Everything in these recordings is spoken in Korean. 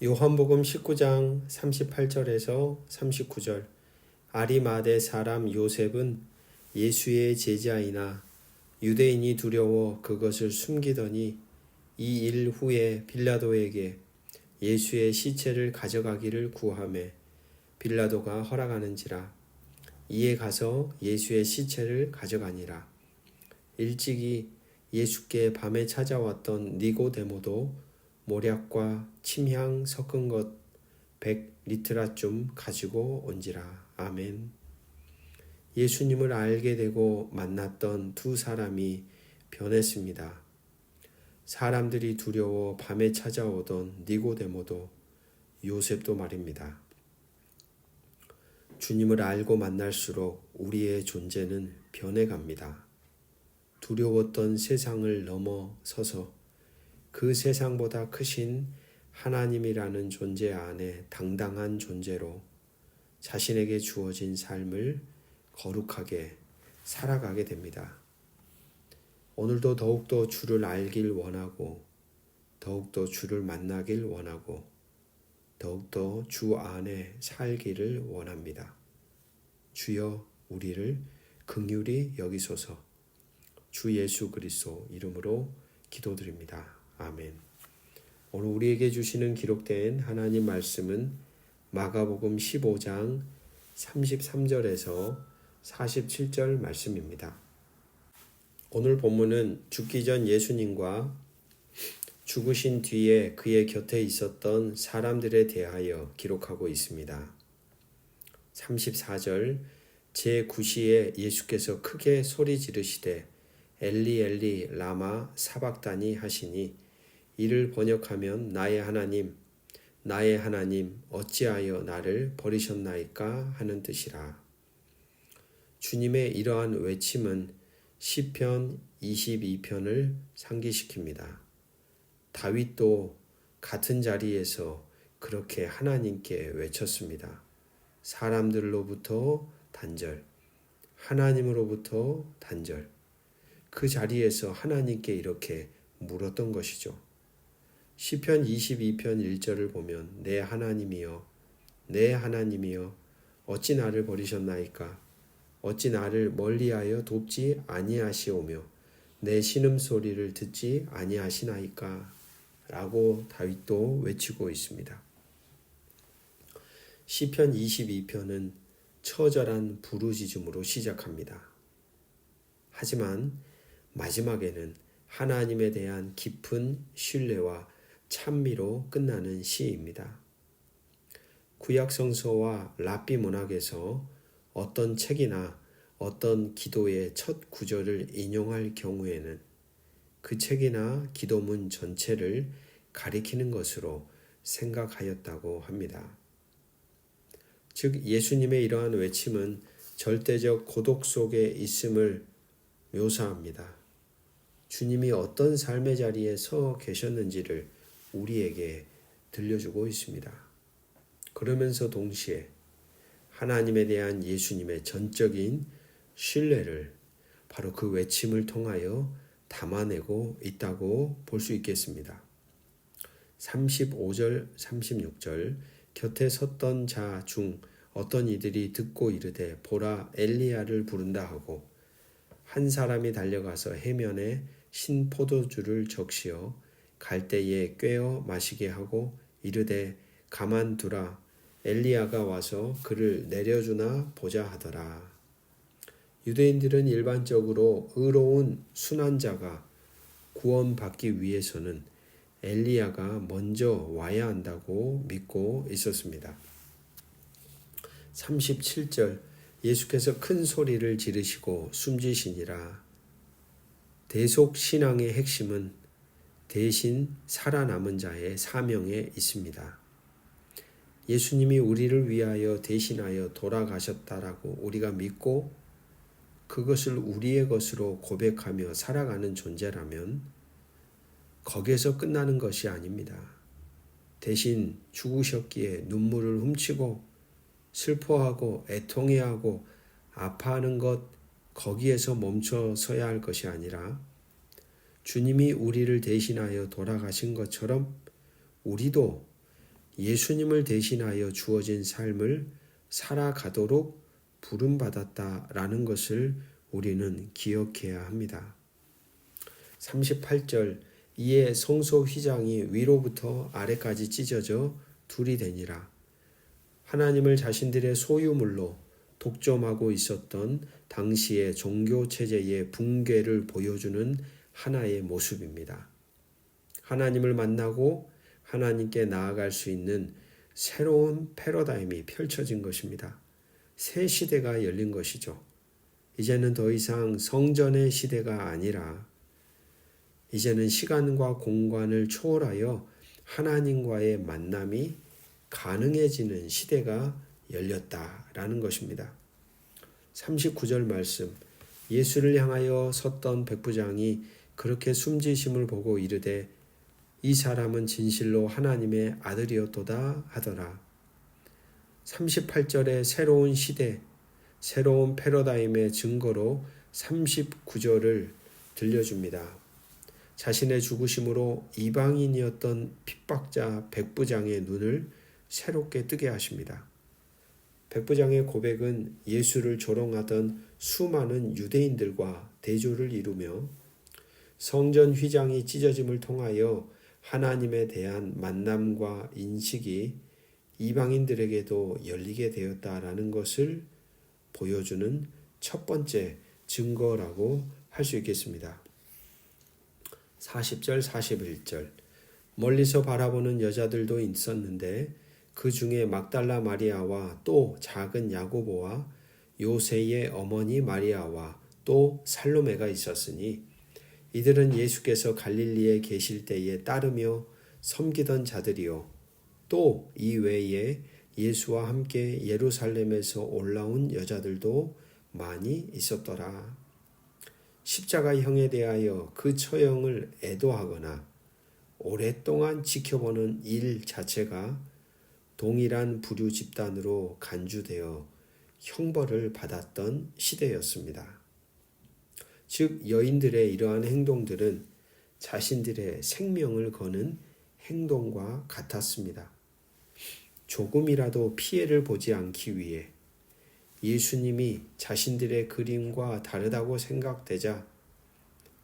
요한복음 19장 38절에서 39절. 아리마대 사람 요셉은 예수의 제자이나 유대인이 두려워 그것을 숨기더니 이 일 후에 빌라도에게 예수의 시체를 가져가기를 구하매 빌라도가 허락하는지라. 이에 가서 예수의 시체를 가져가니라. 일찍이 예수께 밤에 찾아왔던 니고데모도 모략과 침향 섞은 것 100리트라쯤 가지고 온지라. 아멘. 예수님을 알게 되고 만났던 두 사람이 변했습니다. 사람들이 두려워 밤에 찾아오던 니고데모도 요셉도 말입니다. 주님을 알고 만날수록 우리의 존재는 변해갑니다. 두려웠던 세상을 넘어서서 그 세상보다 크신 하나님이라는 존재 안에 당당한 존재로 자신에게 주어진 삶을 거룩하게 살아가게 됩니다. 오늘도 더욱더 주를 알길 원하고 더욱더 주를 만나길 원하고 더욱더 주 안에 살기를 원합니다. 주여 우리를 긍휼히 여기소서. 주 예수 그리스도 이름으로 기도드립니다. 아멘. 오늘 우리에게 주시는 기록된 하나님 말씀은 마가복음 15장 33절에서 47절 말씀입니다. 오늘 본문은 죽기 전 예수님과 죽으신 뒤에 그의 곁에 있었던 사람들에 대하여 기록하고 있습니다. 34절 제9시에 예수께서 크게 소리 지르시되 엘리 엘리 라마 사박다니 하시니 이를 번역하면 나의 하나님 어찌하여 나를 버리셨나이까 하는 뜻이라. 주님의 이러한 외침은 시편 22편을 상기시킵니다. 다윗도 같은 자리에서 그렇게 하나님께 외쳤습니다. 사람들로부터 단절, 하나님으로부터 단절. 그 자리에서 하나님께 이렇게 물었던 것이죠. 시편 22편 1절을 보면 내 하나님이여 어찌 나를 버리셨나이까. 어찌 나를 멀리하여 돕지 아니하시오며 내 신음소리를 듣지 아니하시나이까 라고 다윗도 외치고 있습니다. 시편 22편은 처절한 부르짖음으로 시작합니다. 하지만 마지막에는 하나님에 대한 깊은 신뢰와 찬미로 끝나는 시입니다. 구약 성서와 랍비 문학에서 어떤 책이나 어떤 기도의 첫 구절을 인용할 경우에는 그 책이나 기도문 전체를 가리키는 것으로 생각하였다고 합니다. 즉 예수님의 이러한 외침은 절대적 고독 속에 있음을 묘사합니다. 주님이 어떤 삶의 자리에 서 계셨는지를 우리에게 들려주고 있습니다. 그러면서 동시에 하나님에 대한 예수님의 전적인 신뢰를 바로 그 외침을 통하여 담아내고 있다고 볼 수 있겠습니다. 35절, 36절 곁에 섰던 자 중 어떤 이들이 듣고 이르되 보라 엘리야를 부른다 하고 한 사람이 달려가서 해면에 신 포도주를 적시어 갈대에 꿰어 마시게 하고 이르되 가만두라 엘리야가 와서 그를 내려주나 보자 하더라. 유대인들은 일반적으로 의로운 순한 자가 구원받기 위해서는 엘리야가 먼저 와야 한다고 믿고 있었습니다. 37절 예수께서 큰 소리를 지르시고 숨지시니라. 대속신앙의 핵심은 대신 살아남은 자의 사명에 있습니다. 예수님이 우리를 위하여 대신하여 돌아가셨다라고 우리가 믿고 그것을 우리의 것으로 고백하며 살아가는 존재라면 거기에서 끝나는 것이 아닙니다. 대신 죽으셨기에 눈물을 훔치고 슬퍼하고 애통해하고 아파하는 것 거기에서 멈춰서야 할 것이 아니라 주님이 우리를 대신하여 돌아가신 것처럼 우리도 예수님을 대신하여 주어진 삶을 살아가도록 부름받았다라는 것을 우리는 기억해야 합니다. 38절 이에 성소 휘장이 위로부터 아래까지 찢어져 둘이 되니라. 하나님을 자신들의 소유물로 독점하고 있었던 당시의 종교체제의 붕괴를 보여주는 하나의 모습입니다. 하나님을 만나고 하나님께 나아갈 수 있는 새로운 패러다임이 펼쳐진 것입니다. 새 시대가 열린 것이죠. 이제는 더 이상 성전의 시대가 아니라 이제는 시간과 공간을 초월하여 하나님과의 만남이 가능해지는 시대가 열렸다라는 것입니다. 39절 말씀 예수를 향하여 섰던 백부장이 그렇게 숨지심을 보고 이르되 이 사람은 진실로 하나님의 아들이었도다 하더라. 38절의 새로운 시대, 새로운 패러다임의 증거로 39절을 들려줍니다. 자신의 죽으심으로 이방인이었던 핍박자 백부장의 눈을 새롭게 뜨게 하십니다. 백부장의 고백은 예수를 조롱하던 수많은 유대인들과 대조를 이루며 성전 휘장이 찢어짐을 통하여 하나님에 대한 만남과 인식이 이방인들에게도 열리게 되었다라는 것을 보여주는 첫 번째 증거라고 할 수 있겠습니다. 40절 41절 멀리서 바라보는 여자들도 있었는데 그 중에 막달라 마리아와 또 작은 야고보와 요새의 어머니 마리아와 또 살로메가 있었으니 이들은 예수께서 갈릴리에 계실 때에 따르며 섬기던 자들이요 또 이 외에 예수와 함께 예루살렘에서 올라온 여자들도 많이 있었더라. 십자가형에 대하여 그 처형을 애도하거나 오랫동안 지켜보는 일 자체가 동일한 부류 집단으로 간주되어 형벌을 받았던 시대였습니다. 즉 여인들의 이러한 행동들은 자신들의 생명을 거는 행동과 같았습니다. 조금이라도 피해를 보지 않기 위해 예수님이 자신들의 그림과 다르다고 생각되자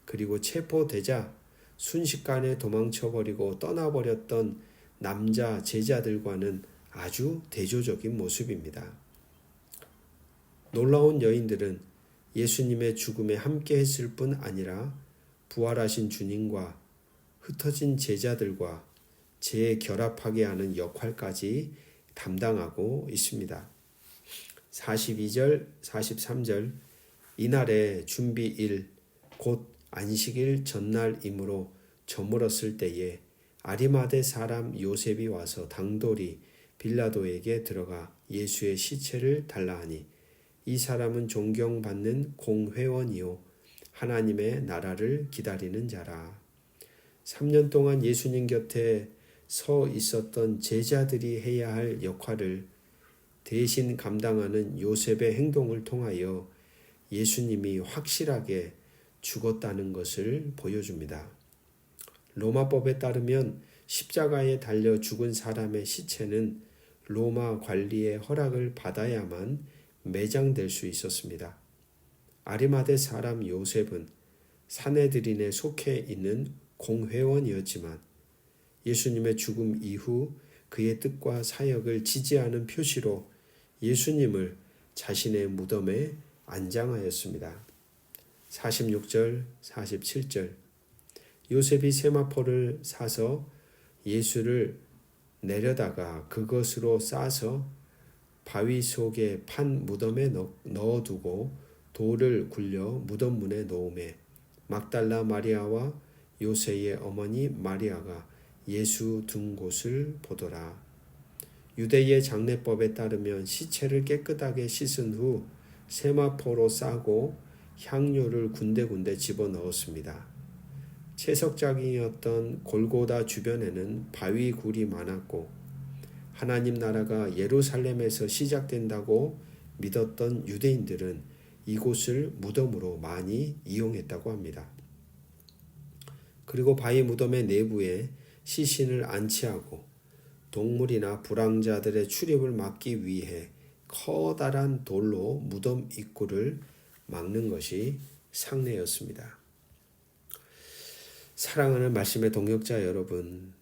그리고 체포되자 순식간에 도망쳐버리고 떠나버렸던 남자 제자들과는 아주 대조적인 모습입니다. 놀라운 여인들은 예수님의 죽음에 함께 했을 뿐 아니라 부활하신 주님과 흩어진 제자들과 재결합하게 하는 역할까지 담당하고 있습니다. 42절, 43절 이날의 준비일 곧 안식일 전날이므로 저물었을 때에 아리마대 사람 요셉이 와서 당돌이 빌라도에게 들어가 예수의 시체를 달라 하니 이 사람은 존경받는 공회원이요 하나님의 나라를 기다리는 자라. 3년 동안 예수님 곁에 서 있었던 제자들이 해야 할 역할을 대신 감당하는 요셉의 행동을 통하여 예수님이 확실하게 죽었다는 것을 보여줍니다. 로마법에 따르면 십자가에 달려 죽은 사람의 시체는 로마 관리의 허락을 받아야만 매장될 수 있었습니다. 아리마대 사람 요셉은 사내들인에 속해 있는 공회원이었지만 예수님의 죽음 이후 그의 뜻과 사역을 지지하는 표시로 예수님을 자신의 무덤에 안장하였습니다. 46절, 47절 요셉이 세마포를 사서 예수를 내려다가 그것으로 싸서 바위 속에 판 무덤에 넣어두고 돌을 굴려 무덤 문에 놓음에 막달라 마리아와 요새의 어머니 마리아가 예수 둔 곳을 보더라. 유대의 장례법에 따르면 시체를 깨끗하게 씻은 후 세마포로 싸고 향료를 군데군데 집어넣었습니다. 채석장이었던 골고다 주변에는 바위 굴이 많았고 하나님 나라가 예루살렘에서 시작된다고 믿었던 유대인들은 이곳을 무덤으로 많이 이용했다고 합니다. 그리고 바위 무덤의 내부에 시신을 안치하고 동물이나 불황자들의 출입을 막기 위해 커다란 돌로 무덤 입구를 막는 것이 상례였습니다. 사랑하는 말씀의 동역자 여러분,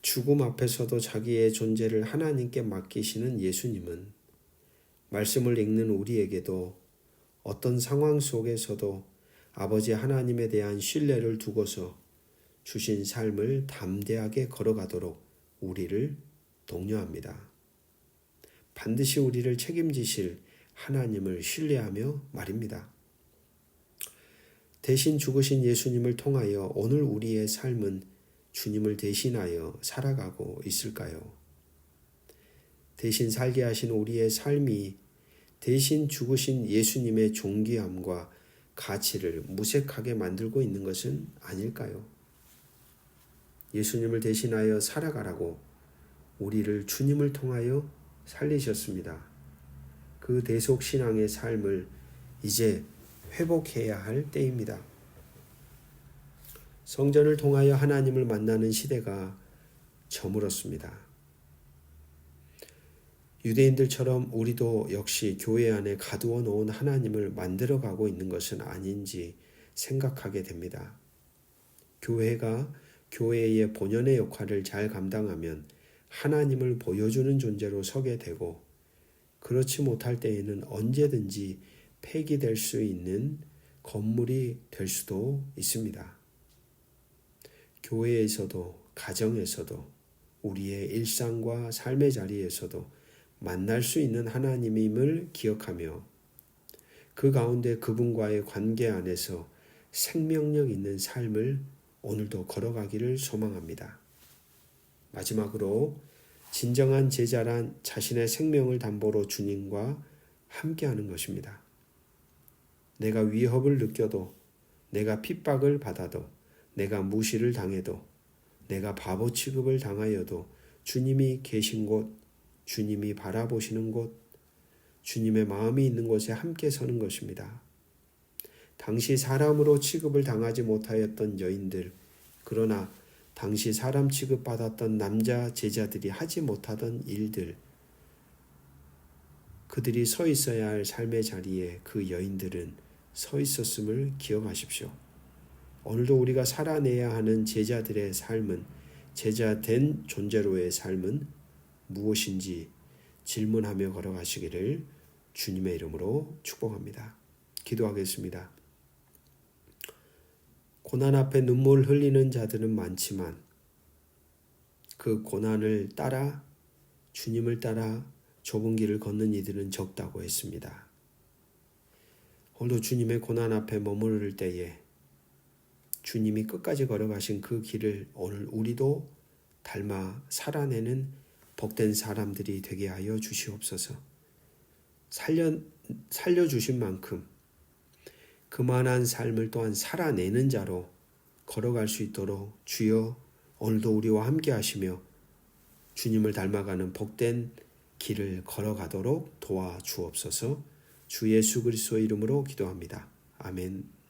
죽음 앞에서도 자기의 존재를 하나님께 맡기시는 예수님은 말씀을 읽는 우리에게도 어떤 상황 속에서도 아버지 하나님에 대한 신뢰를 두고서 주신 삶을 담대하게 걸어가도록 우리를 독려합니다. 반드시 우리를 책임지실 하나님을 신뢰하며 말입니다. 대신 죽으신 예수님을 통하여 오늘 우리의 삶은 주님을 대신하여 살아가고 있을까요? 대신 살게 하신 우리의 삶이 대신 죽으신 예수님의 존귀함과 가치를 무색하게 만들고 있는 것은 아닐까요? 예수님을 대신하여 살아가라고 우리를 주님을 통하여 살리셨습니다. 그 대속신앙의 삶을 이제 회복해야 할 때입니다. 성전을 통하여 하나님을 만나는 시대가 저물었습니다. 유대인들처럼 우리도 역시 교회 안에 가두어 놓은 하나님을 만들어가고 있는 것은 아닌지 생각하게 됩니다. 교회가 교회의 본연의 역할을 잘 감당하면 하나님을 보여주는 존재로 서게 되고, 그렇지 못할 때에는 언제든지 폐기될 수 있는 건물이 될 수도 있습니다. 교회에서도 가정에서도 우리의 일상과 삶의 자리에서도 만날 수 있는 하나님임을 기억하며 그 가운데 그분과의 관계 안에서 생명력 있는 삶을 오늘도 걸어가기를 소망합니다. 마지막으로 진정한 제자란 자신의 생명을 담보로 주님과 함께하는 것입니다. 내가 위협을 느껴도, 내가 핍박을 받아도, 내가 무시를 당해도, 내가 바보 취급을 당하여도 주님이 계신 곳, 주님이 바라보시는 곳, 주님의 마음이 있는 곳에 함께 서는 것입니다. 당시 사람으로 취급을 당하지 못하였던 여인들, 그러나 당시 사람 취급받았던 남자 제자들이 하지 못하던 일들, 그들이 서 있어야 할 삶의 자리에 그 여인들은 서 있었음을 기억하십시오. 오늘도 우리가 살아내야 하는 제자들의 삶은, 제자된 존재로의 삶은 무엇인지 질문하며 걸어가시기를 주님의 이름으로 축복합니다. 기도하겠습니다. 고난 앞에 눈물 흘리는 자들은 많지만 그 고난을 따라, 주님을 따라 좁은 길을 걷는 이들은 적다고 했습니다. 오늘도 주님의 고난 앞에 머무를 때에 주님이 끝까지 걸어가신 그 길을 오늘 우리도 닮아 살아내는 복된 사람들이 되게 하여 주시옵소서. 살려주신 만큼 그만한 삶을 또한 살아내는 자로 걸어갈 수 있도록 주여 오늘도 우리와 함께 하시며 주님을 닮아가는 복된 길을 걸어가도록 도와주옵소서. 주 예수 그리스도의 이름으로 기도합니다. 아멘.